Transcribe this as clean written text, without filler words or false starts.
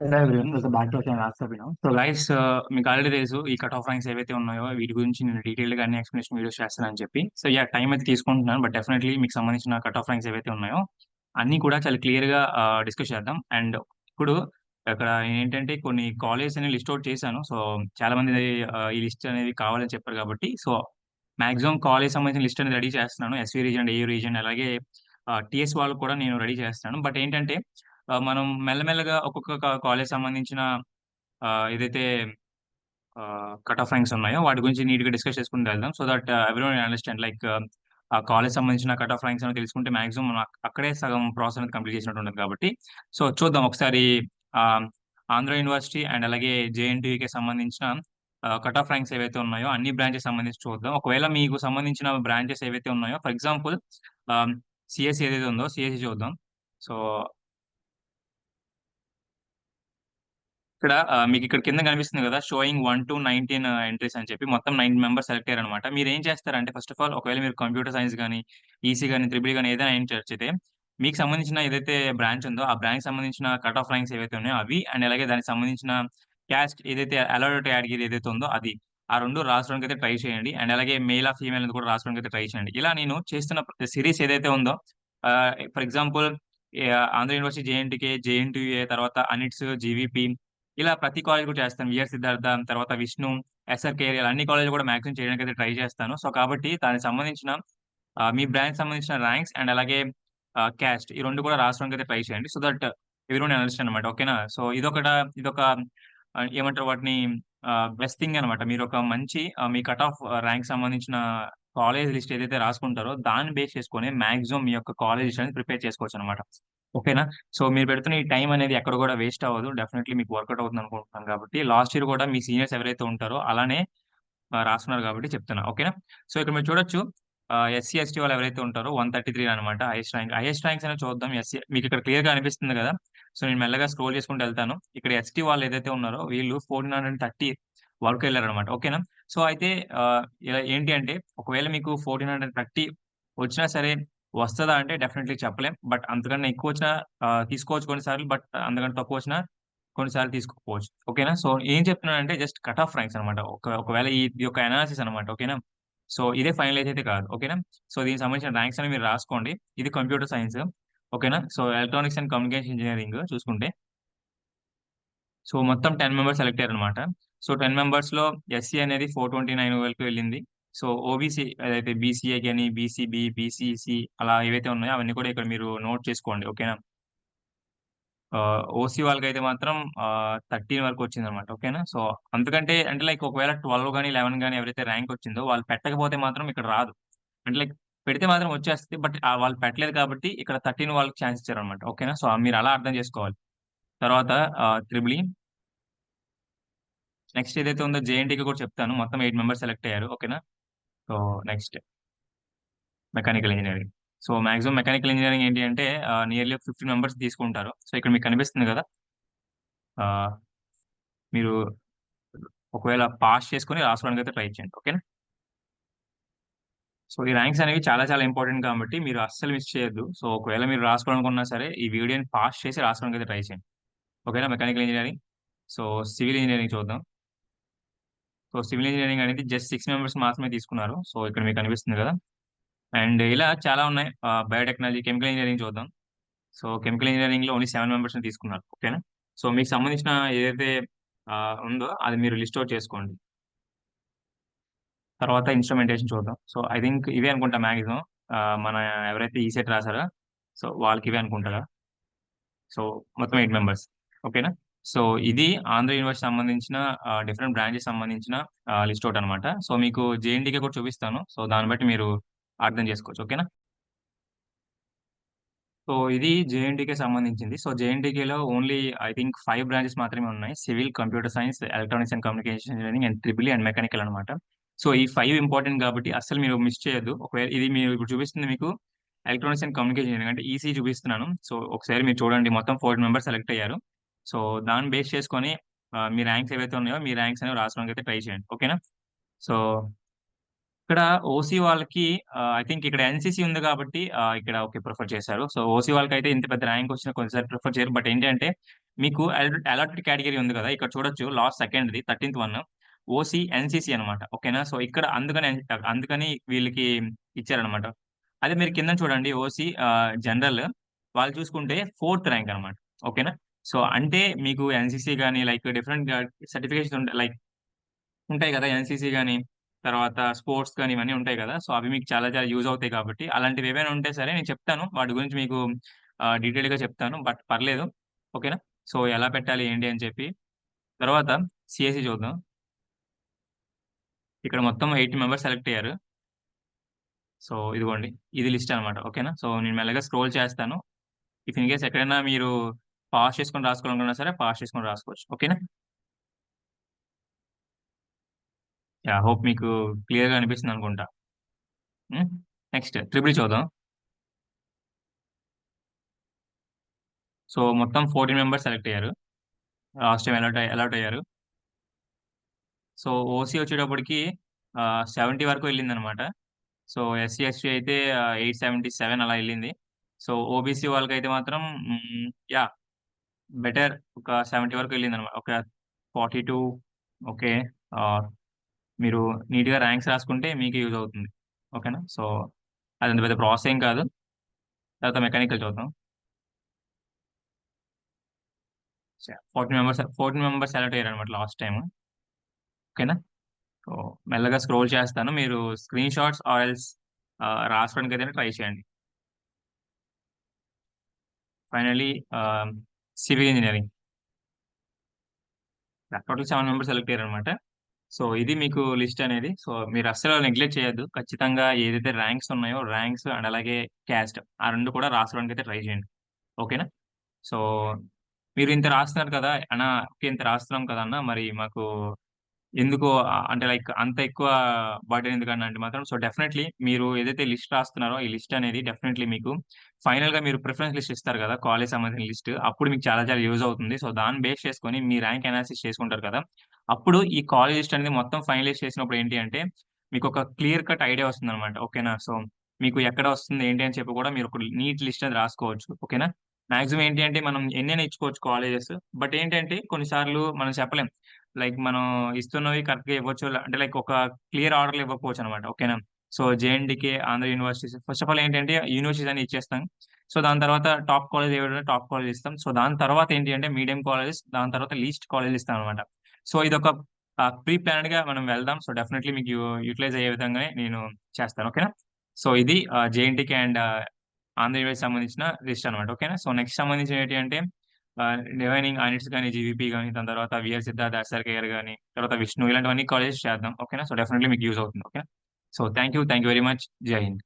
Hello everyone, welcome back to our channel ask Abhinav. So guys, మీకు already తెలుసు ఈ cut off ranks ఏవైతే ఉన్నాయో వీటి గురించి నేను డీటెయిల్డ్ గా అన్ని ఎక్స్ప్లెనేషన్ వీడియోస్ చేస్తానని చెప్పి. సో టైం అయితే తీసుకుంటున్నాను, బట్ డెఫినెట్లీ మీకు సంబంధించిన కట్ ఆఫ్ ర్యాంక్స్ ఏవైతే ఉన్నాయో అన్ని కూడా చాలా క్లియర్ గా డిస్కస్ చేద్దాం. అండ్ ఇప్పుడు అక్కడ ఏంటంటే కొన్ని కాలేజెస్ అని లిస్ట్ అవుట్ చేశాను. సో చాలా మంది ఈ లిస్ట్ అనేది కావాలని చెప్పారు కాబట్టి, సో మాక్సిమం కాలేజ్ సంబంధించిన లిస్ట్ అనేది రెడీ చేస్తున్నాను. ఎస్వి రీజన్, ఏయూ రీజన్, అలాగే టీఎస్ వాళ్ళకు కూడా నేను రెడీ చేస్తున్నాను. బట్ ఏంటంటే మనం మెల్లమెల్లగా ఒక్కొక్క కాలేజ్ సంబంధించిన ఏదైతే కట్ ఆఫ్ ర్యాంక్స్ ఉన్నాయో వాటి గురించి నీట్ గా డిస్కస్ చేసుకుంటూ వెళ్దాం. So that everyone understand, like ఆ కాలేజ్ సంబంధించిన కట్ ఆఫ్ ర్యాంక్స్ అని తెలుసుకుంటే మాక్సిమం మనం అక్కడే సగం ప్రాసెస్ అనేది కంప్లీట్ చేసినట్టు ఉంటుంది కాబట్టి. సో చూద్దాం ఒకసారి ఆ, ఆంధ్ర యూనివర్సిటీ అండ్ అలాగే జేఎన్టీయూకి సంబంధించిన కట్ ఆఫ్ ర్యాంక్స్ ఏవైతే ఉన్నాయో అన్ని బ్రాంచెస్ సంబంధించి చూద్దాం. ఒకవేళ మీకు సంబంధించిన బ్రాంచెస్ ఏవైతే ఉన్నాయో, ఫర్ ఎగ్జాంపుల్ సిఎస్సి ఏదైతే ఉందో సిఎస్సి చూద్దాం. సో ఇక్కడ మీకు ఇక్కడ కింద కనిపిస్తుంది కదా, షోయింగ్ 1 to 19 ఎంట్రీస్ అని చెప్పి మొత్తం 9 మెంబర్స్ సెలెక్ట్ అయ్యారు అనమాట. మీరు ఏం చేస్తారంటే ఫస్ట్ ఆఫ్ ఆల్, ఒకవేళ మీరు కంప్యూటర్ సైన్స్ కానీ, ఈసీ కానీ, త్రిబుల్ కానీ ఏదైనా ఏం అయితే మీకు సంబంధించిన ఏదైతే బ్రాంచ్ ఉందో ఆ బ్రాంచ్ సంబంధించిన కట్ ఆఫ్ ర్యాంక్స్ ఏవైతే ఉన్నాయో అవి, అండ్ అలాగే దానికి సంబంధించిన క్యాస్ట్ ఏదైతే అలౌడ్ కేటగిరీ ఏదైతే ఉందో అది, ఆ రెండు రాసుకోవడానికి అయితే ట్రై చేయండి. అండ్ అలాగే మేల్ ఆ ఫీమేల్ అనేది కూడా రాసుకోవడానికి అయితే ట్రై చేయండి. ఇలా నేను చేస్తున్న సిరీస్ ఏదైతే ఉందో, for example Andhra university, JNTK, JNTU, తర్వాత అనిట్స్, జీవీపీ, ఇలా ప్రతి కాలేజ్ కూడా చేస్తాను. విఆర్ సిద్ధార్థ, తర్వాత విష్ణు, ఎస్ఆర్‌కేఆర్, ఇలా అన్ని కాలేజ్‌లు కూడా మాక్సిమం చేయడానికి అయితే ట్రై చేస్తాను. సో కాబట్టి దానికి సంబంధించిన మీ బ్రాంచ్ సంబంధించిన ర్యాంక్స్ అండ్ అలాగే క్యాస్ట్ ఈ 2 కూడా రాసుకోవడానికి అయితే ట్రై చేయండి. సో దట్ ఎవ్రీవన్ అండర్‌స్టాండ్ అన్నమాట. ఓకేనా? సో ఇదొక ఏమంటారు వాటిని, బెస్ట్ థింగ్ అన్నమాట. మీరు ఒక మంచి మీ కట్ ఆఫ్ ర్యాంక్ సంబంధించిన కాలేజ్ లిస్ట్ ఏదైతే రాసుకుంటారో దాన్ని బేస్ చేసుకొని మాక్సిమం మీ యొక్క కాలేజ్ లిస్ట్ అనేది ప్రిపేర్ చేసుకోవచ్చన్నమాట. ఓకేనా? సో మీరు పెడుతున్న ఈ టైం అనేది ఎక్కడ కూడా వేస్ట్ అవ్వదు. డెఫినైట్‌లీ మీకు వర్కౌట్ అవుతుంది అనుకుంటున్నాను కాబట్టి, లాస్ట్ ఇయర్ కూడా మీ సీనియర్స్ ఎవరైతే ఉంటారో అలానే రాస్తున్నారు కాబట్టి చెప్తున్నా. ఓకేనా? సో ఇక్కడ మీరు చూడొచ్చు, ఎస్సీ, ఎస్టీ వాళ్ళు ఎవరైతే ఉంటారో 133 అనమాట హైయెస్ట్ ర్యాంక్. హైయెస్ట్ ర్యాంక్స్ అనేవి చూద్దాం. మీకు ఇక్కడ క్లియర్‌గా అనిపిస్తుంది కదా! సో నేను మెల్లగా స్క్రోల్ చేసుకుంటూ వెళ్తాను. ఇక్కడ ఎస్టీ వాళ్ళు ఏదైతే ఉన్నారో వీళ్ళు 1430 వరకు వెళ్లారనమాట. ఓకేనా? సో అయితే ఇలా ఏంటి అంటే, ఒకవేళ మీకు 1430 వచ్చినా సరే వస్తదా అంటే డెఫినైట్‌లీ చెప్పలేం. బట్ అంతకన్నా ఎక్కువ వచ్చినా తీసుకోవచ్చు కొన్నిసార్లు. బట్ అంతకంటే తక్కువ వచ్చినా కొన్నిసార్లు తీసుకోకపోవచ్చు. ఓకేనా? సో ఏం చెప్తున్నానంటే జస్ట్ కట్ ఆఫ్ ర్యాంక్స్ అనమాట. ఒకవేళ ఇది ఒక అనాలిసిస్ అనమాట. ఓకేనా? సో ఇదే ఫైనలైజ్ అయితే కాదు. ఓకేనా? సో దీనికి సంబంధించిన ర్యాంక్స్ అనేవి మీరు రాసుకోండి. ఇది కంప్యూటర్ సైన్స్. ఓకేనా? So electronics and communication engineering చూసుకుంటే, సో మొత్తం 10 మెంబర్స్ సెలెక్ట్ అయ్యారనమాట. సో 10 మెంబర్స్‌లో ఎస్సీ అనేది 429 వరకు వెళ్ళింది. సో ఓబీసీ ఏదైతే బీసీఏ గాని, బీసీబీ, బీసీసీ అలా ఏవైతే ఉన్నాయో అవన్నీ కూడా ఇక్కడ మీరు నోట్ చేసుకోండి. ఓకేనా? ఓసీ వాళ్ళకైతే మాత్రం 13 వరకు వచ్చిందనమాట. ఓకేనా? సో అంతకంటే అంటే లైక్ ఒకవేళ 12 గాని, 11 గాని ఎవరైతే ర్యాంక్ వచ్చిందో వాళ్ళు పెట్టకపోతే మాత్రం ఇక్కడ రాదు. అంటే లైక్ పెడితే మాత్రం వచ్చేస్తది. బట్ వాళ్ళు పెట్టలేదు కాబట్టి ఇక్కడ 13 వాళ్ళకి ఛాన్స్ ఇచ్చారనమాట. ఓకేనా? సో మీరు అలా అర్థం చేసుకోవాలి. తర్వాత త్రిబుల్ ఈ, నెక్స్ట్ ఏదైతే ఉందో జేఎన్‌టీకి కూడా చెప్తాను. మొత్తం 8 మెంబర్స్ సెలెక్ట్ అయ్యారు. ఓకేనా? So next mechanical engineering. So maximum mechanical engineering ఏంటి అంటే నియర్‌లీ 15 మెంబర్స్ తీసుకుంటారు. సో ఇక్కడ మీకు కనిపిస్తుంది కదా! ఆహ్, మీరు ఒకవేళ పాస్ చేసుకొని రాసుకోవడానికి అయితే ట్రై చేయండి. ఓకేనా? సో ఈ ర్యాంక్స్ అనేవి చాలా చాలా ఇంపార్టెంట్ కాబట్టి మీరు అస్సలు మిస్ చేయొద్దు. సో ఒకవేళ మీరు రాసుకోవాలనుకున్నా సరే ఈ వీడియోని పాజ్ చేసి రాసుకోవడానికి అయితే ట్రై చేయండి. ఓకేనా? Mechanical engineering. So civil engineering చూద్దాం. సో సివిల్ ఇంజినీరింగ్ అనేది జస్ట్ 6 మెంబర్స్ మాత్రమే తీసుకున్నారు. సో ఇక్కడ మీకు కనిపిస్తుంది కదా! అండ్ ఇలా చాలా ఉన్నాయి. బయోటెక్నాలజీ, కెమికల్ ఇంజినీరింగ్ చూద్దాం. సో కెమికల్ ఇంజినీరింగ్‌లో ఓన్లీ 7 మెంబర్స్‌ని తీసుకున్నారు. ఓకేనా? సో మీకు సంబంధించిన ఏదైతే ఉందో అది మీరు లిస్ట్ ఔట్ చేసుకోండి. తర్వాత ఇన్‌స్ట్రుమెంటేషన్ చూద్దాం. సో ఐ థింక్ ఇవే అనుకుంటా మాక్సిమం. మన ఎవరైతే ఈసెట్ రాసారో సో వాళ్ళకి ఇవే అనుకుంటా. సో మొత్తం 8 మెంబర్స్. ఓకేనా? సో ఇది ఆంధ్ర యూనివర్సిటీ సంబంధించిన డిఫరెంట్ బ్రాంచెస్ సంబంధించిన లిస్ట్ ఔట్ అనమాట. సో మీకు జేఎన్‌టీకే కూడా చూపిస్తాను. సో దాన్ని బట్టి మీరు అర్థం చేసుకోవచ్చు. ఓకేనా? సో ఇది జేఎన్‌టీకే సంబంధించింది. సో జేఎన్‌టీకేలో ఓన్లీ ఐ థింక్ 5 బ్రాంచెస్ మాత్రమే ఉన్నాయి. Civil, computer science, electronics and communication engineering and triple E and mechanical అనమాట. సో ఈ 5 ఇంపార్టెంట్ కాబట్టి అస్సలు మీరు మిస్ చేయొద్దు. ఒకవేళ ఇది మీరు ఇప్పుడు చూపిస్తుంది మీకు ఎలక్ట్రానిక్స్ అండ్ కమ్యూనికేషన్ ఇంజినీరింగ్ అంటే ఈసీ చూపిస్తున్నాను. సో ఒకసారి మీరు చూడండి, మొత్తం 14 మెంబర్స్ సెలెక్ట్ అయ్యారు. సో దాన్ని బేస్ చేసుకొని మీ ర్యాంక్స్ ఏవైతే ఉన్నాయో మీ ర్యాంక్స్ అనేవి రాసుకోవడానికి అయితే ట్రై చేయండి. ఓకేనా? సో ఇక్కడ ఓసీ వాళ్ళకి ఐ థింక్ ఇక్కడ ఎన్‌సీసీ ఉంది కాబట్టి ఇక్కడ ఓకే ప్రిఫర్ చేశారు. సో ఓసీ వాళ్ళకైతే ఇంత పెద్ద ర్యాంక్ వచ్చినా కొన్నిసార్లు ప్రిఫర్ చేయరు. బట్ ఏంటంటే మీకు అలాటెడ్ కేటగరీ ఉంది గదా! ఇక్కడ చూడొచ్చు లాస్ట్ సెకండ్‌ది 13థ్ వన్ ఓసీ, ఎన్‌సీసీ అనమాట. ఓకేనా? సో, ఇక్కడ అందుకని వీళ్ళకి ఇచ్చారనమాట. అదే మీరు కిందన చూడండి ఓసీ జనరల్ వాళ్ళు చూసుకుంటే ఫోర్త్ ర్యాంక్ అనమాట. ఓకేనా? సో, అంటే మీకు ఎన్‌సీసీ గాని లైక్ డిఫరెంట్ సర్టిఫికేషన్స్ ఉంటాయి. లైక్ ఉంటాయి గదా! ఎన్‌సీసీ గాని, తర్వాత స్పోర్ట్స్ గాని ఇవన్నీ ఉంటాయి గదా! సో, అవి మీకు చాలా చాలా యూజ్ అవుతాయి కాబట్టి, అలాంటివి ఏవైనా ఉంటే సరే నేను చెప్తాను. వాటి గురించి మీకు డీటెయిల్‌గా చెప్తాను. బట్ పర్లేదు. ఓకేనా? సో, ఎలా పెట్టాలి ఏంటి అని చెప్పి. తర్వాత సీఎస్‌సి చూద్దాం. ఇక్కడ మొత్తం 80 మెంబర్స్ సెలెక్ట్ అయ్యారు. సో, ఇదిగోండి. ఇది లిస్ట్ అన్నమాట. ఓకేనా? సో, నేను మెల్లగా స్క్రోల్ చేస్తాను. ఇఫ్ ఇన్ కేస్ ఎక్కడైనా మీరు పాజ్ చేసుకొని రాసుకోవాలనుకున్నా సరే పాజ్ చేసుకొని రాసుకోవచ్చు. ఓకేనా? యాహ్! హోప్ మీకు క్లియర్‌గా అనిపిస్తుందనుకుంటా. హ్మ్. నెక్స్ట్ ట్రిపుల్ ఈ చూద్దాం. సో, మొత్తం 14 మెంబర్స్ సెలెక్ట్ అయ్యారు. లాస్ట్ టైమ్ అలాట్ అయ్యారు. సో, ఓసీ వచ్చేటప్పటికి 70 వరకు ఎళ్ళిందనమాట. సో, ఎస్సీ, ఎస్టీ అయితే 877 అలా ఎళ్ళింది. సో, ఓబీసీ వాళ్ళకైతే మాత్రం యాహ్! బెటర్ ఒక 70 వరకు ఎళ్ళిందనమాట. ఒక 42 ఓకే. ఆహ్, మీరు నీట్‌గా ర్యాంక్స్ రాసుకుంటే మీకే యూజ్ అవుతుంది. ఓకేనా? సో, అదంత పెద్ద ప్రాసెస్ ఏం కాదు. తర్వాత మెకానికల్ చూద్దాం. 14 మెంబర్స్ సెలెక్ట్ అయ్యారనమాట లాస్ట్ టైము. ఓకేనా? సో, మెల్లగా స్క్రోల్ చేస్తాను. మీరు స్క్రీన్ షాట్స్ ఆర్ ఎల్స్ రాసుకోవడానికైతేనే ట్రై చేయండి. Finally civil engineering. Total 7 members select అయ్యారనమాట. సో, ఇది మీకు లిస్ట్ అనేది. సో, మీరస్సలు నెగ్లెక్ట్ చేయొద్దు. ఖచ్చితంగా ఏదైతే ర్యాంక్స్ ఉన్నాయో ర్యాంక్స్ అండ్ అలాగే క్యాస్ట్ ఆ 2 కూడా రాసుకోవడానికైతే ట్రై చేయండి. ఓకేనా? సో, మీరు ఇంత రాస్తున్నారు కదా! అన్న ఓకే. ఇంత రాస్తున్నాం కదా! అన్న మరి మాకు ఎందుకు అంటే లైక్ అంత ఎక్కువ బర్డెన్ ఎందుకన్నా అంటే మాత్రం సో, డెఫినైట్‌లీ మీరు ఏదైతే లిస్ట్ రాస్తున్నారో ఈ లిస్ట్ అనేది డెఫినైట్‌లీ మీకు ఫైనల్‌గా మీరు ప్రిఫరెన్స్ లిస్ట్ ఇస్తారు కదా! కాలేజ్ సంబంధించిన లిస్ట్. అప్పుడు మీకు చాలా చాలా యూజ్ అవుతుంది. సో, దాన్ని బేస్ చేసుకొని మీ ర్యాంక్ అనాలిసిస్ చేసుకుంటారు కదా! అప్పుడు ఈ కాలేజ్ లిస్ట్ అనేది మొత్తం ఫైనలైజ్ చేసినప్పుడు ఏంటి అంటే మీకొక క్లియర్ కట్ ఐడియా వస్తుందనమాట. ఓకేనా? సో, మీకు ఎక్కడ వస్తుంది ఏంటి అని చెప్పి కూడా మీరు ఒక నీట్ లిస్ట్ అనేది రాసుకోవచ్చు. ఓకేనా? మాక్సిమం ఏంటి అంటే మనం ఎన్నైనా ఇచ్చుకోవచ్చు కాలేజెస్. బట్ ఏంటంటే కొన్ని సార్లు మనం చెప్పలేం. లైక్ మనం ఇస్తున్నవి కరెక్ట్‌గా ఇవ్వచ్చో అంటే లైక్ ఒక క్లియర్ ఆర్డర్‌లో ఇవ్వకపోవచ్చనమాట. ఓకేనా? So, JNTK, Andhra universities first of all ఏంటంటే యూనివర్సిటీస్ అన్ని ఇచ్చేస్తాం. సో, దాని తర్వాత టాప్ కాలేజ్ ఏవిడంటే టాప్ కాలేజ్ ఇస్తాం. సో, దాని తర్వాత ఏంటి అంటే మీడియం కాలేజెస్, దాని తర్వాత లీస్ట్ కాలేజ్‌లు ఇస్తామనమాట. సో, ఇదొక ప్రీ ప్లాన్డ్‌గా మనం వెళ్దాం. సో, డెఫినైట్‌లీ మీకు యుటిలైజ్ అయ్యే విధంగానే నేను చేస్తాను. ఓకేనా? సో, ఇది జేఎన్‌టీకే అండ్ ఆంధ్ర యూనివర్సిటీకి సంబంధించిన లిస్ట్ అనమాట. ఓకేనా? సో, నెక్స్ట్ సంబంధించినవి ఏంటి అంటే రిమైనింగ్ ఐనిట్స్ గాని, జీవీపీ గాని, దాని తర్వాత వీఎల్ సిద్ధార్థ, ఎస్ఆర్‌కే గారు గాని, తర్వాత విష్ణు ఇలాంటివన్నీ కాలేజెస్ చేద్దాం. ఓకేనా? సో, డెఫినైట్‌లీ మీకు యూజ్ అవుతుంది. ఓకేనా? So, thank you very much. జై హింద్.